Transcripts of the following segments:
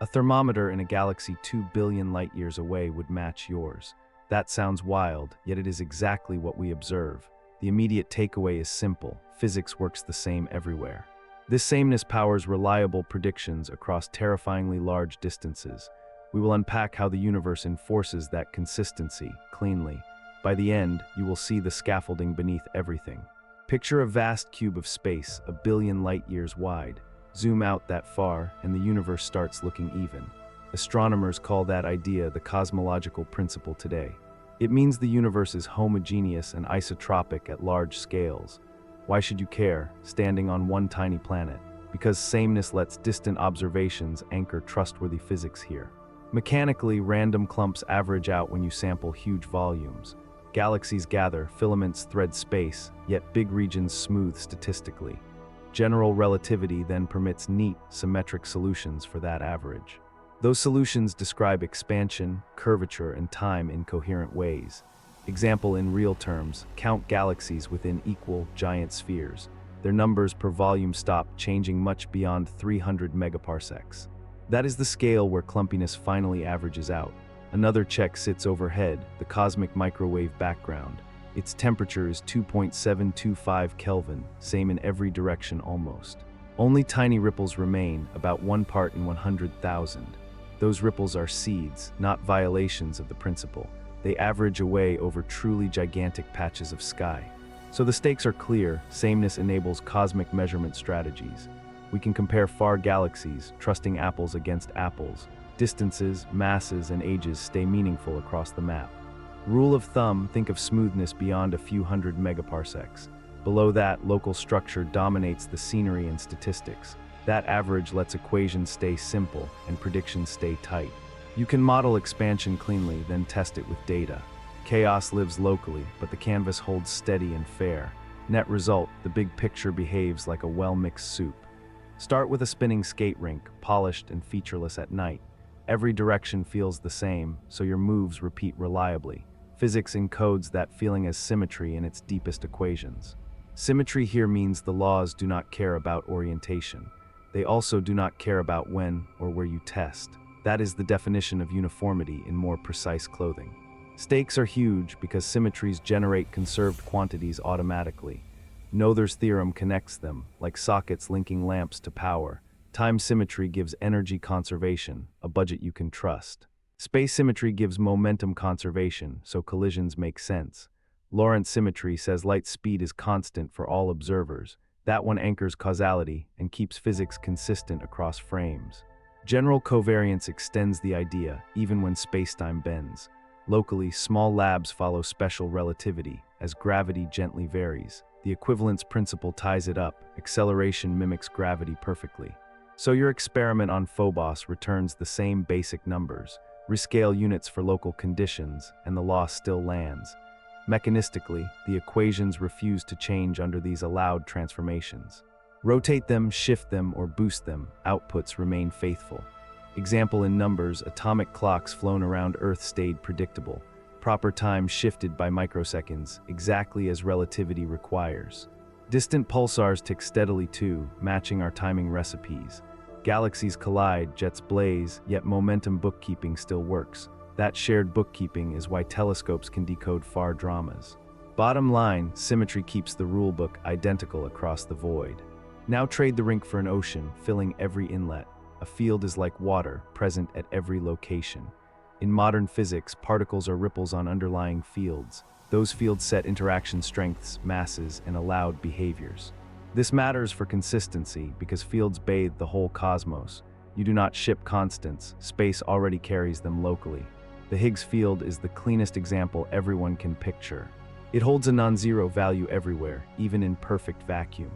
A thermometer in a galaxy 2 billion light-years away would match yours. That sounds wild, yet it is exactly what we observe. The immediate takeaway is simple: physics works the same everywhere. This sameness powers reliable predictions across terrifyingly large distances. We will unpack how the universe enforces that consistency cleanly. By the end, you will see the scaffolding beneath everything. Picture a vast cube of space, a billion light-years wide. Zoom out that far, and the universe starts looking even. Astronomers call that idea the cosmological principle today. It means the universe is homogeneous and isotropic at large scales. Why should you care, standing on one tiny planet? Because sameness lets distant observations anchor trustworthy physics here. Mechanically, random clumps average out when you sample huge volumes. Galaxies gather, filaments thread space, yet big regions smooth statistically. General relativity then permits neat, symmetric solutions for that average. Those solutions describe expansion, curvature, and time in coherent ways. Example in real terms: count galaxies within equal, giant spheres. Their numbers per volume stop changing much beyond 300 megaparsecs. That is the scale where clumpiness finally averages out. Another check sits overhead, the cosmic microwave background. Its temperature is 2.725 Kelvin, same in every direction almost. Only tiny ripples remain, about 1 part in 100,000. Those ripples are seeds, not violations of the principle. They average away over truly gigantic patches of sky. So the stakes are clear: sameness enables cosmic measurement strategies. We can compare far galaxies, trusting apples against apples. Distances, masses, and ages stay meaningful across the map. Rule of thumb: think of smoothness beyond a few hundred megaparsecs. Below that, local structure dominates the scenery and statistics. That average lets equations stay simple and predictions stay tight. You can model expansion cleanly, then test it with data. Chaos lives locally, but the canvas holds steady and fair. Net result: the big picture behaves like a well-mixed soup. Start with a spinning skate rink, polished and featureless at night. Every direction feels the same, so your moves repeat reliably. Physics encodes that feeling as symmetry in its deepest equations. Symmetry here means the laws do not care about orientation. They also do not care about when or where you test. That is the definition of uniformity in more precise clothing. Stakes are huge because symmetries generate conserved quantities automatically. Noether's theorem connects them, like sockets linking lamps to power. Time symmetry gives energy conservation, a budget you can trust. Space symmetry gives momentum conservation, so collisions make sense. Lorentz symmetry says light speed is constant for all observers. That one anchors causality and keeps physics consistent across frames. General covariance extends the idea, even when spacetime bends. Locally, small labs follow special relativity, as gravity gently varies. The equivalence principle ties it up. Acceleration mimics gravity perfectly. So your experiment on Phobos returns the same basic numbers. Rescale units for local conditions, and the law still lands. Mechanistically, the equations refuse to change under these allowed transformations. Rotate them, shift them, or boost them, outputs remain faithful. Example in numbers: atomic clocks flown around Earth stayed predictable. Proper time shifted by microseconds, exactly as relativity requires. Distant pulsars tick steadily too, matching our timing recipes. Galaxies collide, jets blaze, yet momentum bookkeeping still works. That shared bookkeeping is why telescopes can decode far dramas. Bottom line, symmetry keeps the rulebook identical across the void. Now trade the rink for an ocean, filling every inlet. A field is like water, present at every location. In modern physics, particles are ripples on underlying fields. Those fields set interaction strengths, masses, and allowed behaviors. This matters for consistency because fields bathe the whole cosmos. You do not ship constants, space already carries them locally. The Higgs field is the cleanest example everyone can picture. It holds a non-zero value everywhere, even in perfect vacuum.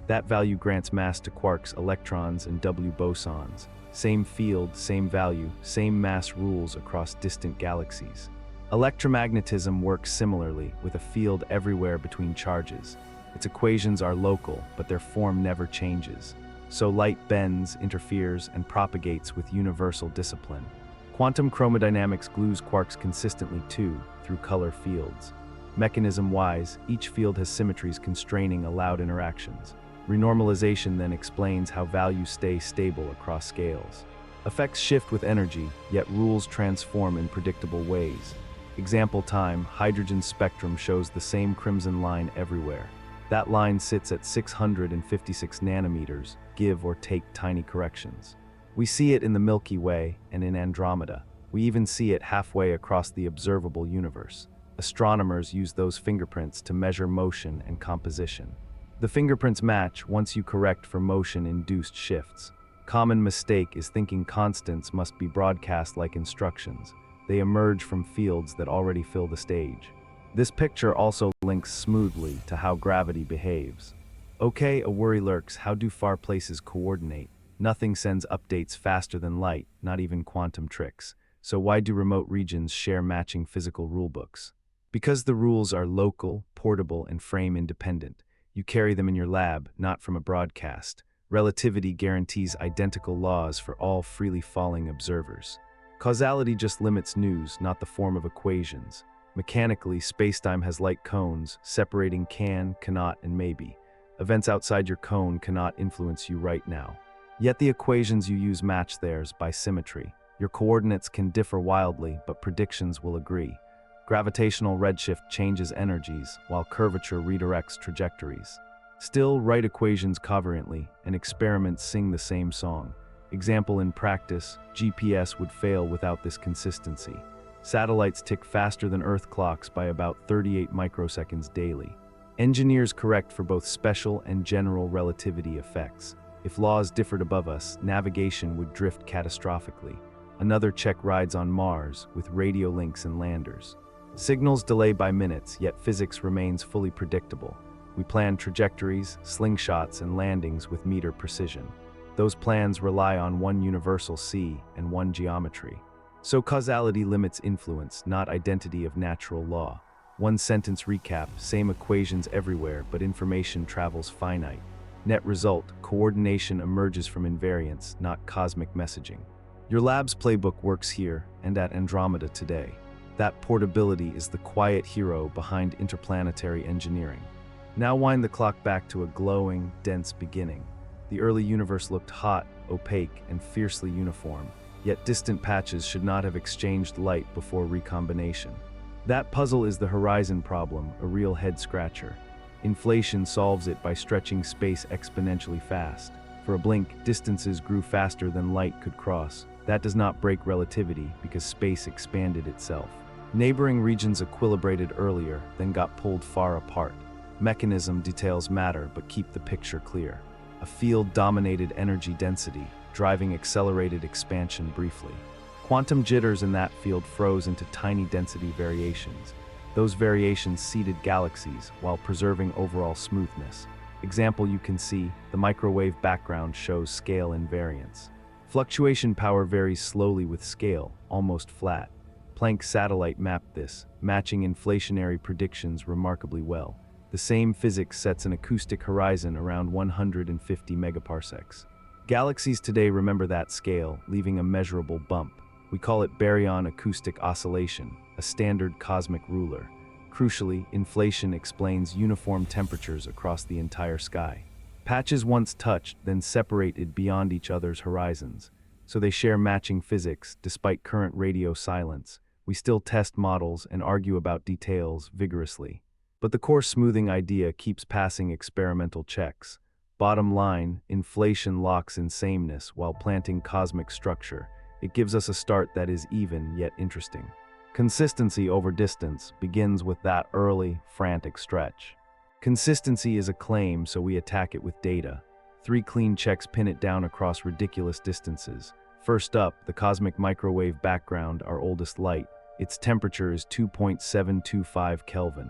That value grants mass to quarks, electrons, and W bosons. Same field, same value, same mass rules across distant galaxies. Electromagnetism works similarly, with a field everywhere between charges. Its equations are local, but their form never changes. So light bends, interferes, and propagates with universal discipline. Quantum chromodynamics glues quarks consistently too, through color fields. Mechanism-wise, each field has symmetries constraining allowed interactions. Renormalization then explains how values stay stable across scales. Effects shift with energy, yet rules transform in predictable ways. Example time, hydrogen's spectrum shows the same crimson line everywhere. That line sits at 656 nanometers, give or take tiny corrections. We see it in the Milky Way and in Andromeda. We even see it halfway across the observable universe. Astronomers use those fingerprints to measure motion and composition. The fingerprints match once you correct for motion-induced shifts. Common mistake is thinking constants must be broadcast like instructions. They emerge from fields that already fill the stage. This picture also links smoothly to how gravity behaves. Okay, a worry lurks: how do far places coordinate? Nothing sends updates faster than light, not even quantum tricks. So why do remote regions share matching physical rulebooks? Because the rules are local, portable, and frame independent. You carry them in your lab, not from a broadcast. Relativity guarantees identical laws for all freely falling observers. Causality just limits news, not the form of equations. Mechanically, spacetime has light cones, separating can, cannot, and maybe. Events outside your cone cannot influence you right now. Yet the equations you use match theirs by symmetry. Your coordinates can differ wildly, but predictions will agree. Gravitational redshift changes energies, while curvature redirects trajectories. Still, write equations covariantly, and experiments sing the same song. Example: in practice, GPS would fail without this consistency. Satellites tick faster than Earth clocks by about 38 microseconds daily. Engineers correct for both special and general relativity effects. If laws differed above us, navigation would drift catastrophically. Another check rides on Mars, with radio links and landers. Signals delay by minutes, yet physics remains fully predictable. We plan trajectories, slingshots, and landings with meter precision. Those plans rely on one universal C and one geometry. So causality limits influence, not identity of natural law. One sentence recap: same equations everywhere, but information travels finite. Net result: coordination emerges from invariance, not cosmic messaging. Your lab's playbook works here and at Andromeda today. That portability is the quiet hero behind interplanetary engineering. Now wind the clock back to a glowing, dense beginning. The early universe looked hot, opaque, and fiercely uniform, yet distant patches should not have exchanged light before recombination. That puzzle is the horizon problem, a real head-scratcher. Inflation solves it by stretching space exponentially fast. For a blink, distances grew faster than light could cross. That does not break relativity, because space expanded itself. Neighboring regions equilibrated earlier, then got pulled far apart. Mechanism details matter, but keep the picture clear. A field dominated energy density, driving accelerated expansion briefly. Quantum jitters in that field froze into tiny density variations. Those variations seeded galaxies while preserving overall smoothness. Example you can see: the microwave background shows scale invariance. Fluctuation power varies slowly with scale, almost flat. Planck's satellite mapped this, matching inflationary predictions remarkably well. The same physics sets an acoustic horizon around 150 megaparsecs. Galaxies today remember that scale, leaving a measurable bump. We call it baryon acoustic oscillation, a standard cosmic ruler. Crucially, inflation explains uniform temperatures across the entire sky. Patches once touched, then separated beyond each other's horizons. So they share matching physics, despite current radio silence. We still test models and argue about details vigorously. But the core smoothing idea keeps passing experimental checks. Bottom line, inflation locks in sameness while planting cosmic structure. It gives us a start that is even yet interesting. Consistency over distance begins with that early, frantic stretch. Consistency is a claim, so we attack it with data. 3 clean checks pin it down across ridiculous distances. First up, the cosmic microwave background, our oldest light. Its temperature is 2.725 Kelvin.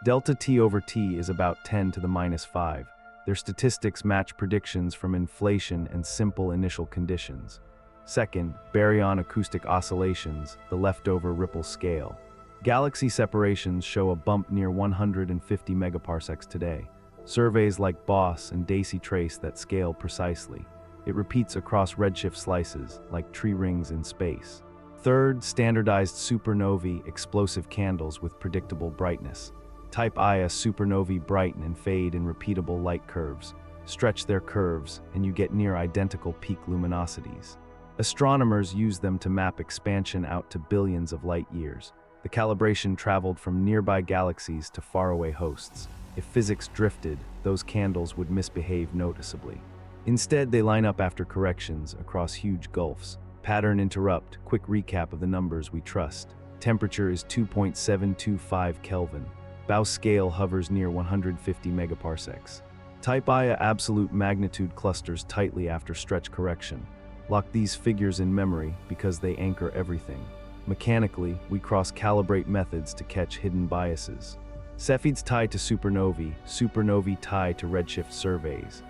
Delta T over T is about 10 to the minus 5. Their statistics match predictions from inflation and simple initial conditions. Second, baryon acoustic oscillations, the leftover ripple scale. Galaxy separations show a bump near 150 megaparsecs today. Surveys like BOSS and DAISY trace that scale precisely. It repeats across redshift slices, like tree rings in space. Third, standardized supernovae, explosive candles with predictable brightness. Type Ia supernovae brighten and fade in repeatable light curves. Stretch their curves, and you get near identical peak luminosities. Astronomers use them to map expansion out to billions of light years. The calibration traveled from nearby galaxies to faraway hosts. If physics drifted, those candles would misbehave noticeably. Instead, they line up after corrections across huge gulfs. Pattern interrupt, quick recap of the numbers we trust. Temperature is 2.725 Kelvin. Gauss scale hovers near 150 megaparsecs. Type Ia absolute magnitude clusters tightly after stretch correction. Lock these figures in memory because they anchor everything. Mechanically, we cross-calibrate methods to catch hidden biases. Cepheids tie to supernovae, supernovae tie to redshift surveys.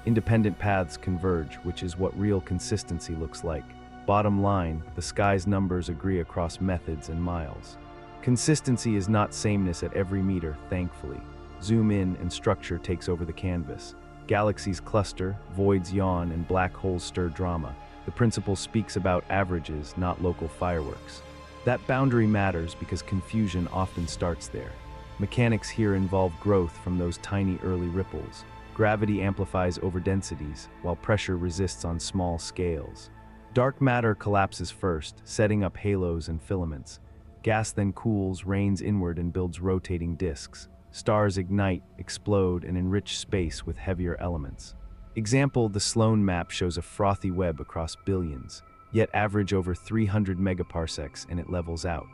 Independent paths converge, which is what real consistency looks like. Bottom line, the sky's numbers agree across methods and miles. Consistency is not sameness at every meter, thankfully. Zoom in and structure takes over the canvas. Galaxies cluster, voids yawn, and black holes stir drama. The principle speaks about averages, not local fireworks. That boundary matters because confusion often starts there. Mechanics here involve growth from those tiny early ripples. Gravity amplifies over densities, while pressure resists on small scales. Dark matter collapses first, setting up halos and filaments. Gas then cools, rains inward, and builds rotating disks. Stars ignite, explode, and enrich space with heavier elements. Example, the Sloan map shows a frothy web across billions, yet average over 300 megaparsecs, and it levels out.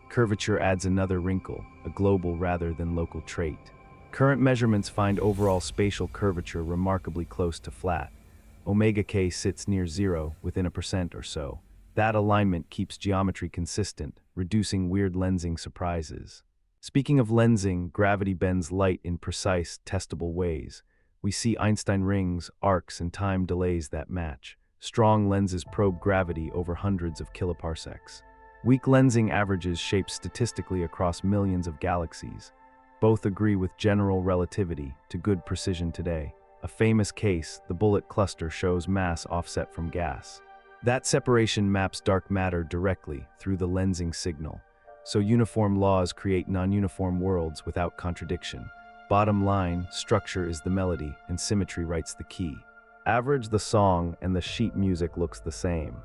Curvature adds another wrinkle, a global rather than local trait. Current measurements find overall spatial curvature remarkably close to flat. Omega k sits near 0, within 1% or so. That alignment keeps geometry consistent, reducing weird lensing surprises. Speaking of lensing, gravity bends light in precise, testable ways. We see Einstein rings, arcs, and time delays that match. Strong lenses probe gravity over hundreds of kiloparsecs. Weak lensing averages shape statistically across millions of galaxies. Both agree with general relativity to good precision today. A famous case, the bullet cluster, shows mass offset from gas. That separation maps dark matter directly through the lensing signal. So uniform laws create non-uniform worlds without contradiction. Bottom line, structure is the melody, and symmetry writes the key. Average the song, and the sheet music looks the same.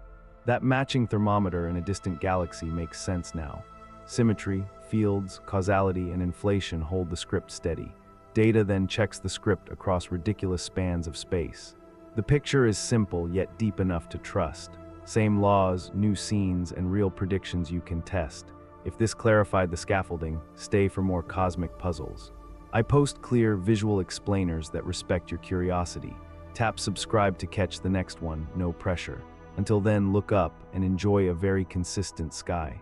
That matching thermometer in a distant galaxy makes sense now. Symmetry, fields, causality, and inflation hold the script steady. Data then checks the script across ridiculous spans of space. The picture is simple yet deep enough to trust. Same laws, new scenes, and real predictions you can test. If this clarified the scaffolding, stay for more cosmic puzzles. I post clear, visual explainers that respect your curiosity. Tap subscribe to catch the next one, no pressure. Until then, look up and enjoy a very consistent sky.